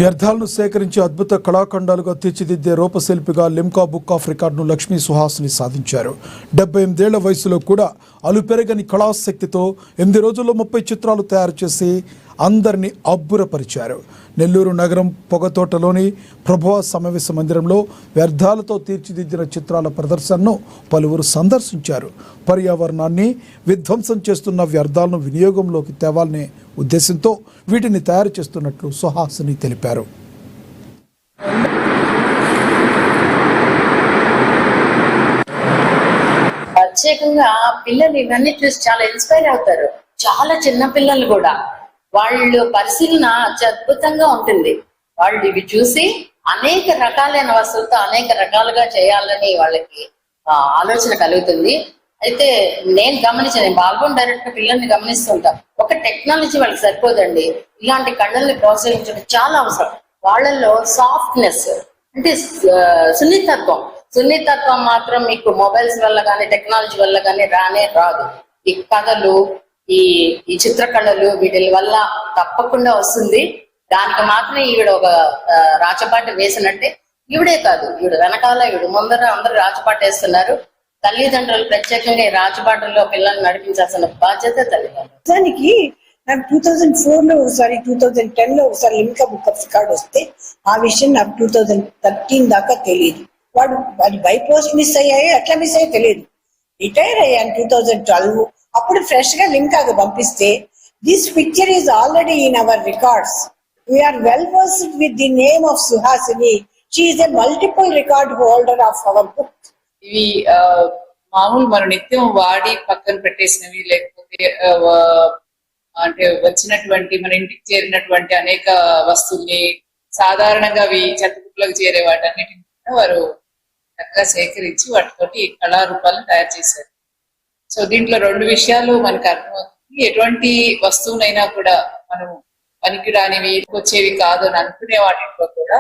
వ్యర్థాలను సేకరించి అద్భుత కళాఖండాలుగా తీర్చిదిద్దే రూపశిల్పిగా లిమ్కా బుక్ ఆఫ్ రికార్డును లక్ష్మీ సుహాసిని సాధించారు. 78 ఏళ్ల వయసులో కూడా అలుపెరగని కళాశక్తితో 8 రోజుల్లో 30 చిత్రాలు తయారు చేసి అందరినీ అబ్బురపరిచారు. నెల్లూరు నగరం పొగతోటలోని ప్రభువ సమావేశ మందిరంలో వ్యర్థాలతో తీర్చిదిద్దిన చిత్రాల ప్రదర్శనను పలువురు సందర్శించారు. పర్యావరణాన్ని విధ్వంసం చేస్తున్న వ్యర్థాలను వినియోగంలోకి తేవాలనే ఉద్దేశంతో వీటిని తయారు చేస్తున్నట్లు సుహాసిని తెలిపారు. ప్రత్యేకంగా పిల్లలు ఇవన్నీ చూసి చాలా ఇన్స్పైర్ అవుతారు. చాలా చిన్న పిల్లలు కూడా వాళ్ళు పరిశీలన అద్భుతంగా ఉంటుంది. వాళ్ళు ఇవి చూసి అనేక రకాలైన వస్తువులతో అనేక రకాలుగా చేయాలని వాళ్ళకి ఆలోచన కలుగుతుంది. అయితే నేను బాల్బోన్ డైరెక్ట్ గా పిల్లల్ని గమనిస్తుంటాం. ఒక టెక్నాలజీ వాళ్ళకి సరిపోదండి. ఇలాంటి కళ్ళల్ని ప్రోత్సహించడం చాలా అవసరం. వాళ్ళల్లో సాఫ్ట్నెస్ అంటే సున్నితత్వం మాత్రం మీకు మొబైల్స్ వల్ల కానీ టెక్నాలజీ వల్ల కానీ రాదు. ఈ కథలు ఈ చిత్రకళలు వీటి వల్ల తప్పకుండా వస్తుంది. దానికి మాత్రం ఈవిడ ఒక రాచపాట వేసినట్టే ఈవిడే కాదు, ఈవిడ వెనకాల ఈవిడ ముందర అందరూ రాచపాట వేస్తున్నారు. తల్లిదండ్రులు ప్రత్యేకంగా ఈ రాచపాటల్లో పిల్లల్ని నడిపించాల్సిన బాధ్యత తల్లిదండ్రులు. దానికి నాకు 2004లో ఒకసారి 2010లో ఒకసారి లిమ్కా బుక్ ఆఫ్ రికార్డ్ వస్తే ఆ విషయం నాకు 2013 దాకా తెలియదు. వాడి బై పోస్ట్ మిస్ అయ్యాయో ఎట్లా మిస్ అయ్యో తెలియదు. రిటైర్ అయ్యాను 2012. అప్పుడు ఫ్రెష్ గా లిమ్కాకి పంపిస్తే this picture is already in our records. We are well versed with the name of Suhasini. She is a multiple record holder of our book. ఇవి మామూలు మనం నిత్యం వాడి పక్కన పెట్టేసినవి, లేకపోతే అంటే వచ్చినటువంటి మన ఇంటికి చేరినటువంటి అనేక వస్తువుల్ని సాధారణంగా అవి చెత్తకుప్పలకు చేరే వాటన్నిటిని వారు చక్కగా సేకరించి వాటితోటి కళారూపాలను తయారు చేశారు. సో దీంట్లో 2 విషయాలు మనకు అర్థమవుతుంది. ఎటువంటి వస్తువునైనా కూడా మనం పనికిరానివి వచ్చేవి కాదు అని అనుకునే వాటిలో కూడా